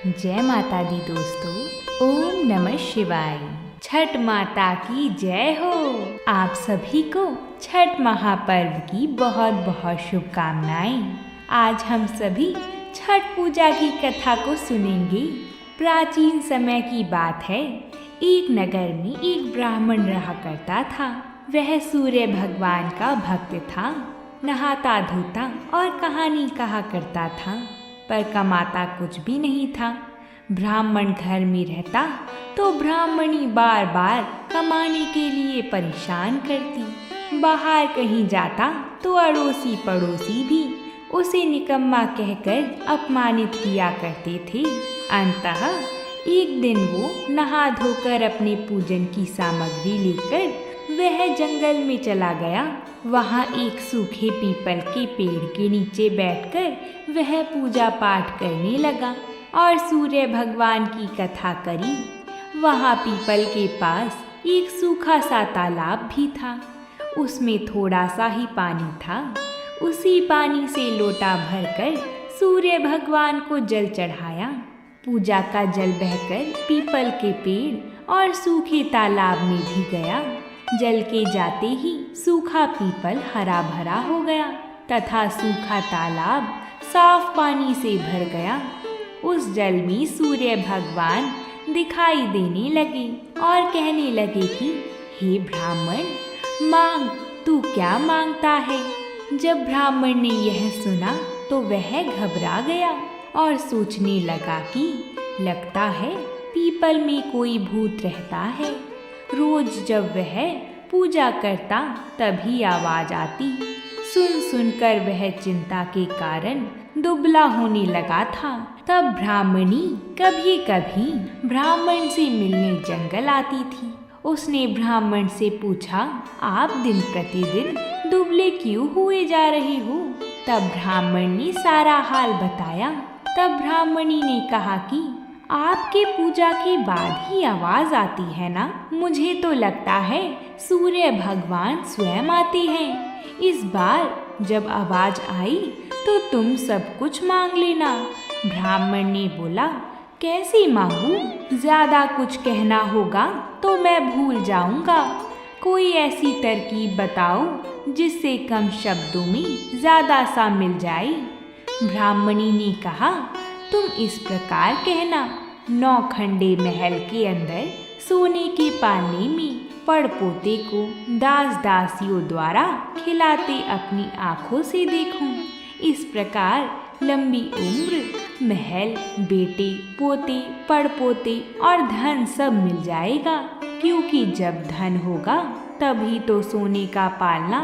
जय माता दी दोस्तों। ओम नमः शिवाय। छठ माता की जय हो। आप सभी को छठ महापर्व की बहुत बहुत शुभकामनाएं। आज हम सभी छठ पूजा की कथा को सुनेंगे। प्राचीन समय की बात है। एक नगर में एक ब्राह्मण रहा करता था। वह सूर्य भगवान का भक्त था। नहाता धोता और कहानी कहा करता था, पर कमाता कुछ भी नहीं था। ब्राह्मण घर में रहता तो ब्राह्मणी बार बार कमाने के लिए परेशान करती। बाहर कहीं जाता तो अड़ोसी पड़ोसी भी उसे निकम्मा कहकर अपमानित किया करते थे। अंततः एक दिन वो नहा धोकर अपने पूजन की सामग्री लेकर वह जंगल में चला गया। वहाँ एक सूखे पीपल के पेड़ के नीचे बैठकर वह पूजा पाठ करने लगा और सूर्य भगवान की कथा करी। वहाँ पीपल के पास एक सूखा सा तालाब भी था। उसमें थोड़ा सा ही पानी था। उसी पानी से लोटा भरकर सूर्य भगवान को जल चढ़ाया। पूजा का जल बहकर पीपल के पेड़ और सूखे तालाब में भी गया। जल के जाते ही सूखा पीपल हरा भरा हो गया तथा सूखा तालाब साफ पानी से भर गया। उस जल में सूर्य भगवान दिखाई देने लगे और कहने लगे कि हे ब्राह्मण, मांग, तू क्या मांगता है। जब ब्राह्मण ने यह सुना तो वह घबरा गया और सोचने लगा कि लगता है पीपल में कोई भूत रहता है। रोज जब वह पूजा करता तभी आवाज आती। सुन सुनकर वह चिंता के कारण दुबला होने लगा था। तब ब्राह्मणी कभी कभी ब्राह्मण से मिलने जंगल आती थी। उसने ब्राह्मण से पूछा, आप दिन प्रतिदिन दुबले क्यों हुए जा रहे हो। तब ब्राह्मण ने सारा हाल बताया। तब ब्राह्मणी ने कहा कि आपके पूजा के बाद ही आवाज आती है ना। मुझे तो लगता है सूर्य भगवान स्वयं आते हैं। इस बार जब आवाज आई तो तुम सब कुछ मांग लेना। ब्राह्मण ने बोला, कैसे मांगू। ज्यादा कुछ कहना होगा तो मैं भूल जाऊंगा। कोई ऐसी तरकीब बताओ जिससे कम शब्दों में ज्यादा सा मिल जाए। ब्राह्मणी ने कहा, तुम इस प्रकार कहना, 9 खंडे महल के अंदर सोने के पालने में पड़पोते को दास दासियों द्वारा खिलाते अपनी आँखों से देखूं। इस प्रकार लंबी उम्र, महल, बेटे, पोते, पड़पोते और धन सब मिल जाएगा। क्योंकि जब धन होगा तभी तो सोने का पालना,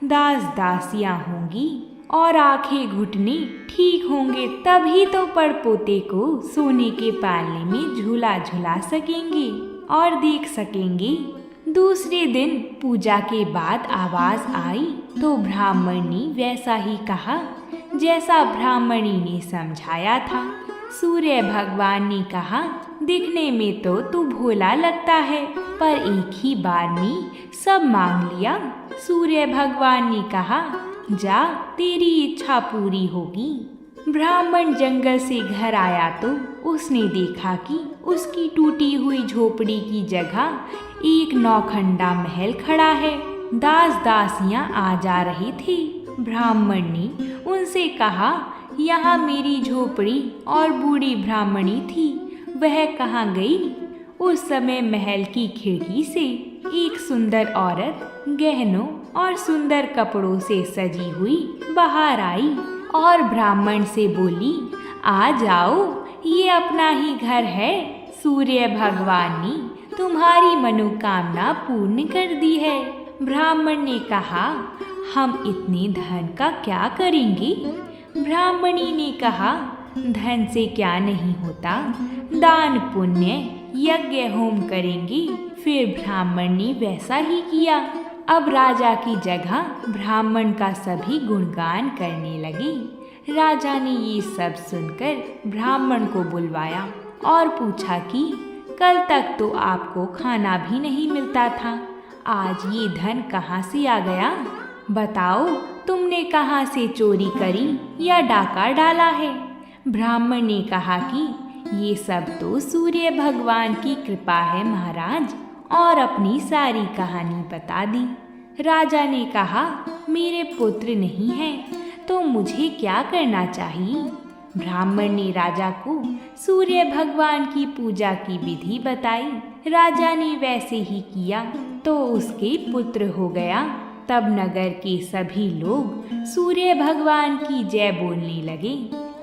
दास दासियां होंगी और आंखें घुटने ठीक होंगे, तभी तो पड़पोते को सोने के पालने में झूला झुला सकेंगे और देख सकेंगे। दूसरे दिन पूजा के बाद आवाज आई तो ब्राह्मण ने वैसा ही कहा जैसा ब्राह्मणी ने समझाया था। सूर्य भगवान ने कहा, दिखने में तो तू भोला लगता है, पर एक ही बार में सब मांग लिया। सूर्य भगवान ने कहा, जा, तेरी इच्छा पूरी होगी। ब्राह्मण जंगल से घर आया तो उसने देखा कि उसकी टूटी हुई झोपड़ी की जगह एक 9 खंडा महल खड़ा है। दास दासियां आ जा रही थी। ब्राह्मण ने उनसे कहा, यहाँ मेरी झोपड़ी और बूढ़ी ब्राह्मणी थी, वह कहाँ गई। उस समय महल की खिड़की से एक सुंदर औरत गहनों और सुंदर कपड़ों से सजी हुई बाहर आई और ब्राह्मण से बोली, आ जाओ, ये अपना ही घर है। सूर्य भगवान ने तुम्हारी मनोकामना पूर्ण कर दी है। ब्राह्मण ने कहा, हम इतने धन का क्या करेंगे। ब्राह्मणी ने कहा, धन से क्या नहीं होता, दान पुण्य यज्ञ होम करेंगे। फिर ब्राह्मण ने वैसा ही किया। अब राजा की जगह ब्राह्मण का सभी गुणगान करने लगे। राजा ने ये सब सुनकर ब्राह्मण को बुलवाया और पूछा कि कल तक तो आपको खाना भी नहीं मिलता था, आज ये धन कहाँ से आ गया। बताओ, तुमने कहाँ से चोरी करी या डाका डाला है। ब्राह्मण ने कहा कि ये सब तो सूर्य भगवान की कृपा है महाराज। और अपनी सारी कहानी बता दी। राजा ने कहा, मेरे पुत्र नहीं हैं तो मुझे क्या करना चाहिए? ब्राह्मण ने राजा को सूर्य भगवान की पूजा की विधि बताई। राजा ने वैसे ही किया तो उसके पुत्र हो गया। तब नगर के सभी लोग सूर्य भगवान की जय बोलने लगे।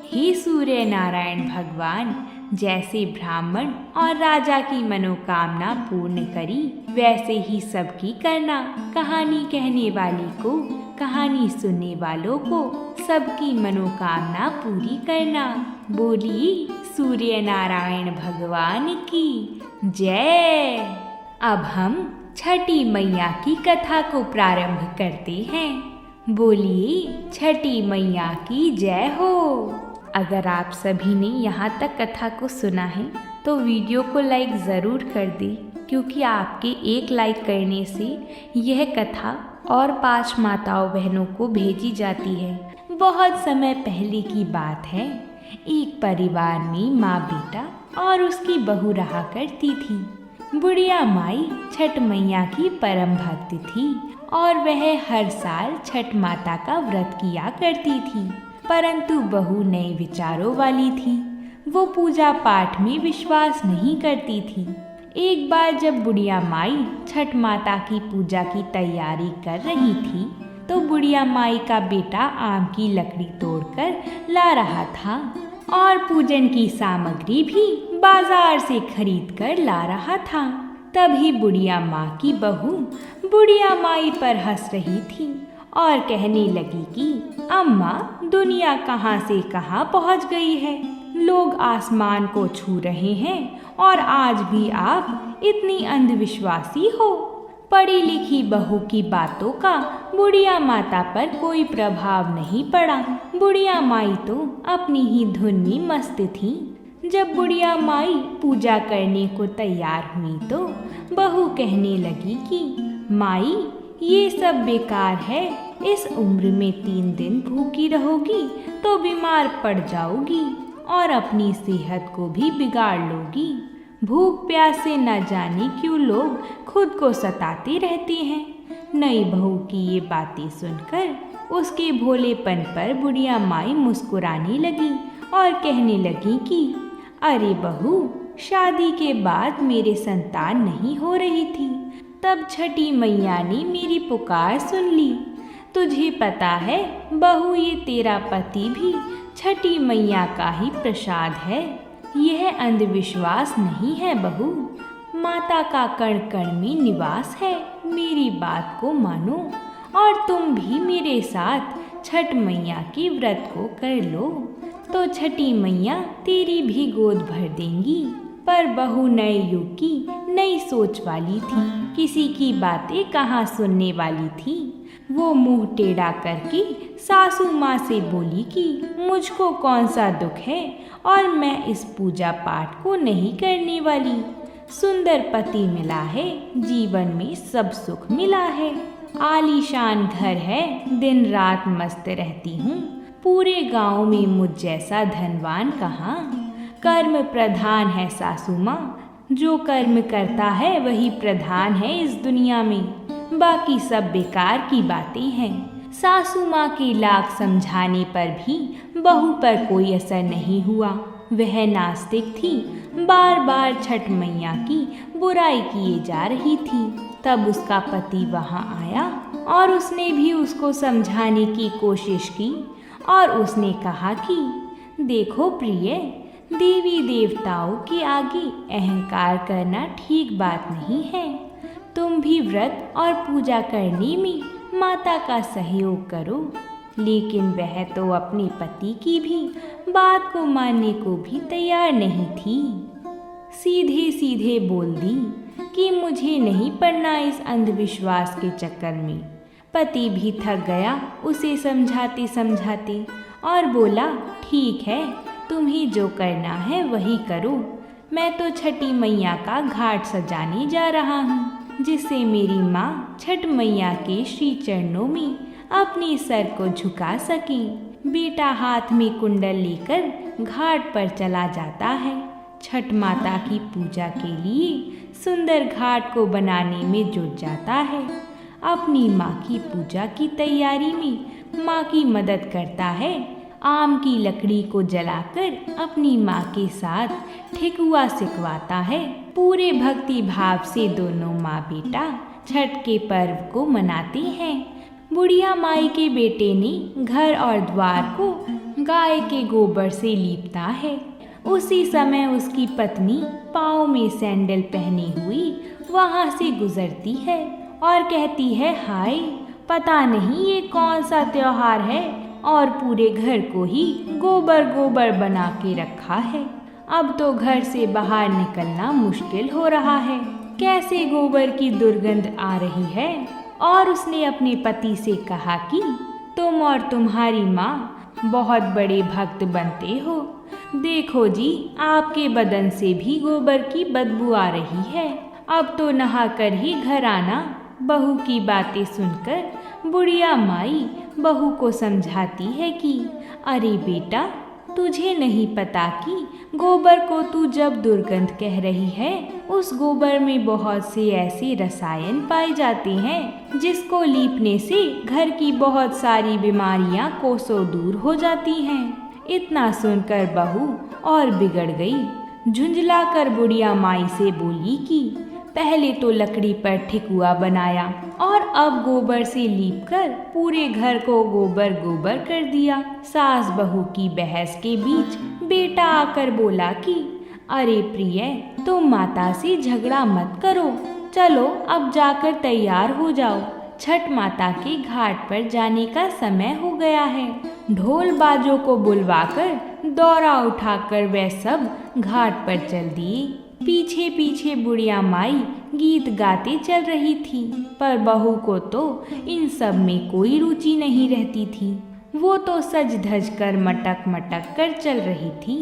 हे सूर्य नारायण भगवान, जैसे ब्राह्मण और राजा की मनोकामना पूर्ण करी वैसे ही सबकी करना। कहानी कहने वाले को, कहानी सुनने वालों को सबकी मनोकामना पूरी करना। बोलिए सूर्य नारायण भगवान की जय। अब हम छठी मैया की कथा को प्रारंभ करते हैं। बोलिए छठी मैया की जय हो। अगर आप सभी ने यहाँ तक कथा को सुना है तो वीडियो को लाइक ज़रूर कर दें, क्योंकि आपके एक लाइक करने से यह कथा और 5 माताओं बहनों को भेजी जाती है। बहुत समय पहले की बात है। एक परिवार में माँ बेटा और उसकी बहू रहा करती थी। बुढ़िया माई छठ मैया की परम भक्त थी और वह हर साल छठ माता का व्रत किया करती थी। परंतु बहू नए विचारों वाली थी। वो पूजा पाठ में विश्वास नहीं करती थी। एक बार जब बुढ़िया माई छठ माता की पूजा की तैयारी कर रही थी तो बुढ़िया माई का बेटा आम की लकड़ी तोड़कर ला रहा था और पूजन की सामग्री भी बाजार से खरीद कर ला रहा था। तभी बुढ़िया माँ की बहू बुढ़िया माई पर हंस रही थी और कहने लगी कि अम्मा, दुनिया कहाँ से कहाँ पहुँच गई है। लोग आसमान को छू रहे हैं और आज भी आप इतनी अंधविश्वासी हो। पढ़ी लिखी बहू की बातों का बुढ़िया माता पर कोई प्रभाव नहीं पड़ा। बुढ़िया माई तो अपनी ही धुन में मस्त थी। जब बुढ़िया माई पूजा करने को तैयार हुई तो बहू कहने लगी कि माई, ये सब बेकार है। इस उम्र में 3 दिन भूखी रहोगी तो बीमार पड़ जाओगी और अपनी सेहत को भी बिगाड़ लोगी। भूख प्यास से न जाने क्यों लोग खुद को सताते रहते हैं। नई बहू की ये बातें सुनकर उसके भोलेपन पर बुढ़िया माई मुस्कुराने लगी और कहने लगी कि अरे बहू, शादी के बाद मेरे संतान नहीं हो रही थी। तब छठी मैया ने मेरी पुकार सुन ली। तुझे पता है बहू, ये तेरा पति भी छठी मैया का ही प्रसाद है। यह अंधविश्वास नहीं है बहू, माता का कण कण में निवास है। मेरी बात को मानो और तुम भी मेरे साथ छठ मैया के व्रत को कर लो तो छठी मैया तेरी भी गोद भर देंगी। पर बहू नए युग की नई सोच वाली थी, किसी की बातें कहाँ सुनने वाली थी। वो मुंह टेढ़ा करके सासू माँ से बोली कि मुझको कौन सा दुख है और मैं इस पूजा पाठ को नहीं करने वाली। सुंदर पति मिला है, जीवन में सब सुख मिला है। आलीशान घर है, दिन रात मस्त रहती हूँ। पूरे गांव में मुझ जैसा धनवान कहाँ। कर्म प्रधान है सासू माँ, जो कर्म करता है वही प्रधान है इस दुनिया में। बाकी सब बेकार की बातें हैं। सासू माँ के लाख समझाने पर भी बहू पर कोई असर नहीं हुआ। वह नास्तिक थी, बार बार छठ मैया की बुराई किए जा रही थी। तब उसका पति वहाँ आया और उसने भी उसको समझाने की कोशिश की और उसने कहा कि देखो प्रिय, देवी देवताओं के आगे अहंकार करना ठीक बात नहीं है। तुम भी व्रत और पूजा करने में माता का सहयोग करो। लेकिन वह तो अपने पति की भी बात को मानने को भी तैयार नहीं थी। सीधे सीधे बोल दी कि मुझे नहीं पड़ना इस अंधविश्वास के चक्कर में। पति भी थक गया उसे समझाते समझाते और बोला, ठीक है, तुम्हें जो करना है वही करो। मैं तो छठी मैया का घाट सजाने जा रहा हूँ, जिससे मेरी माँ छठ मैया के श्री चरणों में अपने सर को झुका सके। बेटा हाथ में कुंडल लेकर घाट पर चला जाता है। छठ माता की पूजा के लिए सुंदर घाट को बनाने में जुट जाता है। अपनी माँ की पूजा की तैयारी में माँ की मदद करता है। आम की लकड़ी को जलाकर अपनी माँ के साथ ठेकुआ सिकवाता है। पूरे भक्ति भाव से दोनों माँ बेटा छठ के पर्व को मनाते हैं। बुढ़िया माई के बेटे ने घर और द्वार को गाय के गोबर से लीपता है। उसी समय उसकी पत्नी पाँव में सैंडल पहनी हुई वहाँ से गुजरती है और कहती है, हाय, पता नहीं ये कौन सा त्योहार है और पूरे घर को ही गोबर गोबर बना के रखा है। अब तो घर से बाहर निकलना मुश्किल हो रहा है। कैसे गोबर की दुर्गंध आ रही है। और उसने अपने पति से कहा कि तुम और तुम्हारी माँ बहुत बड़े भक्त बनते हो। देखो जी, आपके बदन से भी गोबर की बदबू आ रही है। अब तो नहाकर ही घर आना। बहू की बातें सुनकर बुढ़िया माई बहू को समझाती है कि अरे बेटा, तुझे नहीं पता कि गोबर को तू जब दुर्गंध कह रही है, उस गोबर में बहुत से ऐसे रसायन पाए जाते हैं जिसको लीपने से घर की बहुत सारी बीमारियां कोसों दूर हो जाती हैं। इतना सुनकर बहू और बिगड़ गई। झुंझला कर बुढ़िया माई से बोली कि पहले तो लकड़ी पर ठेकुआ बनाया और अब गोबर से लीपकर पूरे घर को गोबर गोबर कर दिया। सास बहू की बहस के बीच बेटा आकर बोला कि अरे प्रिय, तुम माता से झगड़ा मत करो, चलो अब जाकर तैयार हो जाओ। छठ माता के घाट पर जाने का समय हो गया है। ढोल बाजों को बुलवाकर दौरा उठाकर वे सब घाट पर चल दिए। पीछे पीछे बुढ़िया माई गीत गाते चल रही थी, पर बहू को तो इन सब में कोई रुचि नहीं रहती थी। वो तो सज धज कर मटक मटक कर चल रही थी।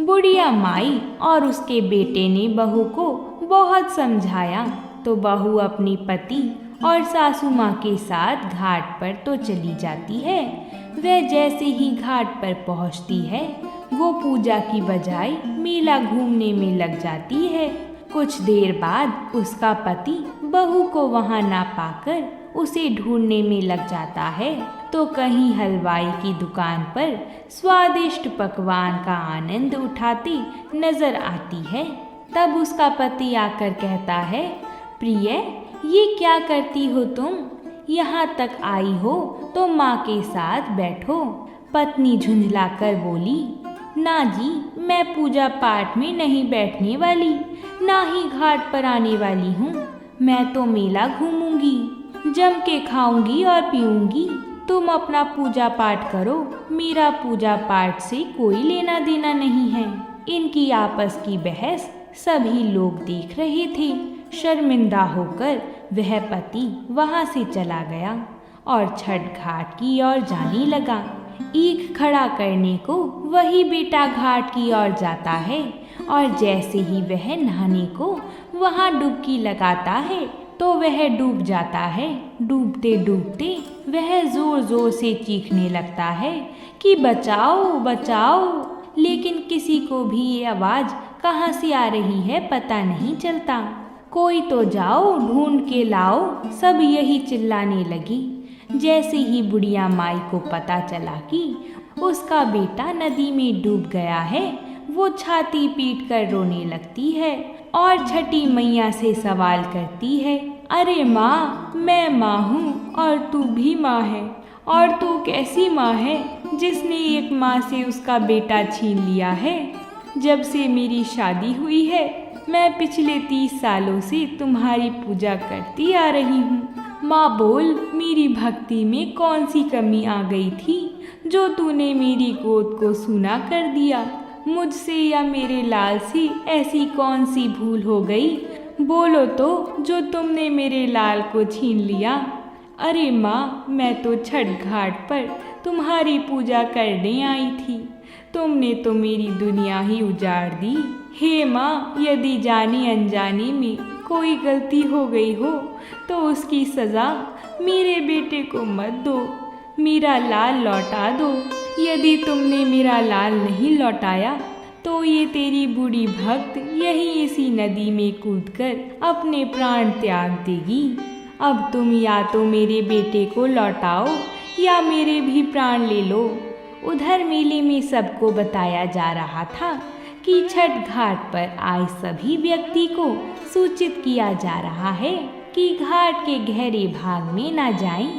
बुढ़िया माई और उसके बेटे ने बहू को बहुत समझाया तो बहू अपने पति और सासू माँ के साथ घाट पर तो चली जाती है। वह जैसे ही घाट पर पहुँचती है, वो पूजा की बजाय मेला घूमने में लग जाती है। कुछ देर बाद उसका पति बहू को वहाँ ना पाकर उसे ढूंढने में लग जाता है तो कहीं हलवाई की दुकान पर स्वादिष्ट पकवान का आनंद उठाती नजर आती है। तब उसका पति आकर कहता है, प्रिय, ये क्या करती हो तुम? यहाँ तक आई हो तो माँ के साथ बैठो। पत्नी झुंझला कर बोली, ना जी, मैं पूजा पाठ में नहीं बैठने वाली, ना ही घाट पर आने वाली हूँ। मैं तो मेला घूमूंगी, जम के खाऊंगी और पीऊंगी। तुम अपना पूजा पाठ करो, मेरा पूजा पाठ से कोई लेना देना नहीं है। इनकी आपस की बहस सभी लोग देख रहे थे। शर्मिंदा होकर वह पति वहाँ से चला गया और छठ घाट की ओर जाने लगा। ईख खड़ा करने को वही बेटा घाट की ओर जाता है और जैसे ही वह नहाने को वहाँ डुबकी लगाता है तो वह डूब जाता है। डूबते डूबते वह जोर जोर से चीखने लगता है कि बचाओ बचाओ, लेकिन किसी को भी ये आवाज़ कहाँ से आ रही है पता नहीं चलता। कोई तो जाओ, ढूंढ के लाओ, सब यही चिल्लाने लगी। जैसे ही बुढ़िया माई को पता चला कि उसका बेटा नदी में डूब गया है, वो छाती पीट कर रोने लगती है और छठी मैया से सवाल करती है, अरे माँ, मैं माँ हूँ और तू भी माँ है, और तू कैसी माँ है जिसने एक माँ से उसका बेटा छीन लिया है। जब से मेरी शादी हुई है, मैं पिछले 30 सालों से तुम्हारी पूजा करती आ रही हूँ। माँ बोल, मेरी भक्ति में कौन सी कमी आ गई थी जो तूने मेरी गोद को सूना कर दिया? मुझसे या मेरे लाल से ऐसी कौन सी भूल हो गई? बोलो तो, जो तुमने मेरे लाल को छीन लिया। अरे माँ, मैं तो छठ घाट पर तुम्हारी पूजा करने आई थी, तुमने तो मेरी दुनिया ही उजाड़ दी। हे माँ, यदि जाने अनजाने में कोई गलती हो गई हो तो उसकी सज़ा मेरे बेटे को मत दो, मेरा लाल लौटा दो। यदि तुमने मेरा लाल नहीं लौटाया तो ये तेरी बूढ़ी भक्त यही इसी नदी में कूदकर अपने प्राण त्याग देगी। अब तुम या तो मेरे बेटे को लौटाओ या मेरे भी प्राण ले लो। उधर मेले में सबको बताया जा रहा था कि छठ घाट पर आए सभी व्यक्ति को सूचित किया जा रहा है कि घाट के गहरे भाग में ना जाएं।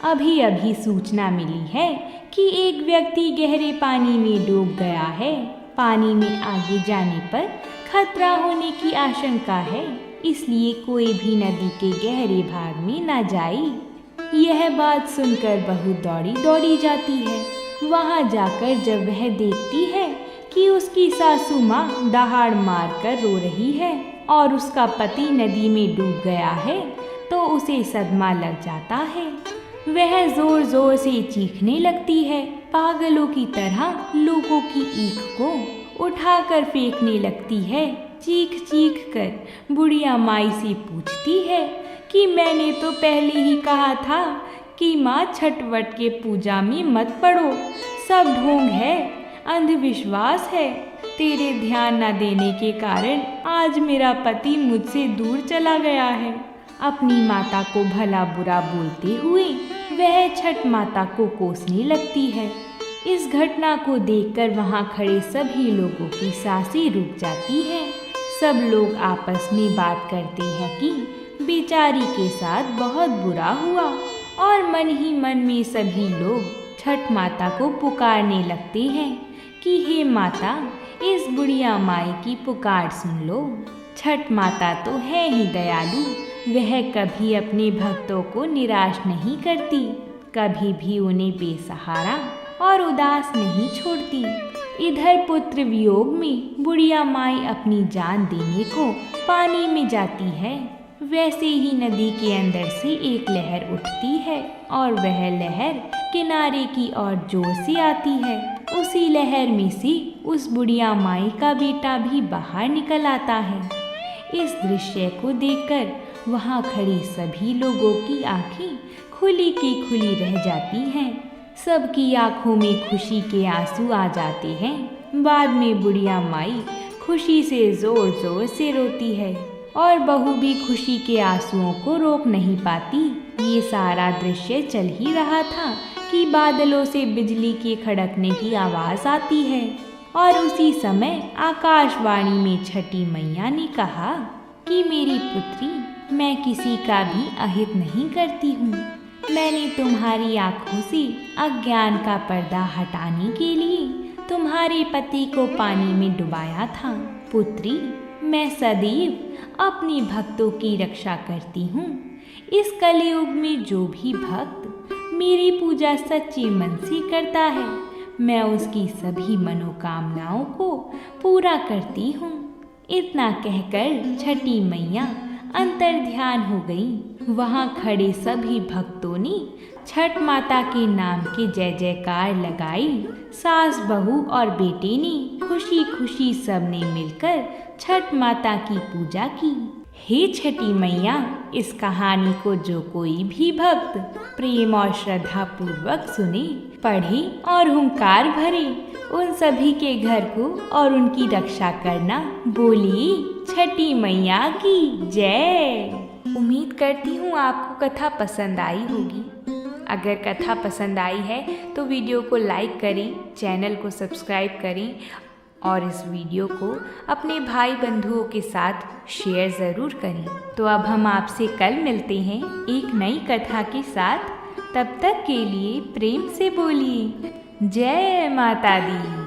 अभी अभी सूचना मिली है कि एक व्यक्ति गहरे पानी में डूब गया है। पानी में आगे जाने पर खतरा होने की आशंका है, इसलिए कोई भी नदी के गहरे भाग में ना जाए। यह बात सुनकर बहू दौड़ी दौड़ी जाती है। वहां जाकर जब वह देखती है कि उसकी सासू माँ दहाड़ मारकर रो रही है और उसका पति नदी में डूब गया है, तो उसे सदमा लग जाता है। वह जोर जोर से चीखने लगती है। पागलों की तरह लोगों की ईख को उठाकर फेंकने लगती है। चीख चीख कर बुढ़िया माई से पूछती है कि मैंने तो पहले ही कहा था कि माँ छठवट के पूजा में मत पड़ो, सब ढोंग है, अंधविश्वास है। तेरे ध्यान न देने के कारण आज मेरा पति मुझसे दूर चला गया है। अपनी माता को भला बुरा बोलते हुए वह छठ माता को कोसने लगती है। इस घटना को देखकर वहां खड़े सभी लोगों की सांसें रुक जाती हैं। सब लोग आपस में बात करते हैं कि बेचारी के साथ बहुत बुरा हुआ, और मन ही मन में सभी लोग छठ माता को पुकारने लगते हैं कि हे माता, इस बुढ़िया माई की पुकार सुन लो। छठ माता तो है ही दयालु, वह कभी अपने भक्तों को निराश नहीं करती, कभी भी उन्हें बेसहारा और उदास नहीं छोड़ती। इधर पुत्र वियोग में बुढ़िया माई अपनी जान देने को पानी में जाती है। वैसे ही नदी के अंदर से एक लहर उठती है और वह लहर किनारे की ओर जोर से आती है। उसी लहर में से उस बुढ़िया माई का बेटा भी बाहर निकल आता है। इस दृश्य को देखकर वहां खड़ी सभी लोगों की आंखें खुली की खुली रह जाती हैं। सबकी आंखों में खुशी के आंसू आ जाते हैं। बाद में बुढ़िया माई खुशी से जोर जोर से रोती है और बहू भी खुशी के आंसुओं को रोक नहीं पाती। ये सारा दृश्य चल ही रहा था कि बादलों से बिजली के खड़कने की आवाज़ आती है और उसी समय आकाशवाणी में छठी मैया ने कहा कि मेरी पुत्री, मैं किसी का भी अहित नहीं करती हूँ। मैंने तुम्हारी आँखों से अज्ञान का पर्दा हटाने के लिए तुम्हारे पति को पानी में डुबाया था। पुत्री, मैं सदैव अपने भक्तों की रक्षा करती हूँ। इस कलयुग में जो भी भक्त मेरी पूजा सच्चे मन से करता है, मैं उसकी सभी मनोकामनाओं को पूरा करती हूँ। इतना कहकर छठी मैया अंतर ध्यान हो गई। वहाँ खड़े सभी भक्तों ने छठ माता के नाम के जय जयकार लगाई। सास, बहू और बेटे ने खुशी खुशी सबने मिलकर छठ माता की पूजा की। हे छठी मैया, इस कहानी को जो कोई भी भक्त प्रेम और श्रद्धा पूर्वक सुने, पढ़े और हुंकार भरे, उन सभी के घर को और उनकी रक्षा करना। बोलिए छठी मैया की जय। उम्मीद करती हूँ आपको कथा पसंद आई होगी। अगर कथा पसंद आई है तो वीडियो को लाइक करें, चैनल को सब्सक्राइब करें और इस वीडियो को अपने भाई बंधुओं के साथ शेयर ज़रूर करें। तो अब हम आपसे कल मिलते हैं एक नई कथा के साथ। तब तक के लिए प्रेम से बोलिए जय माता दी।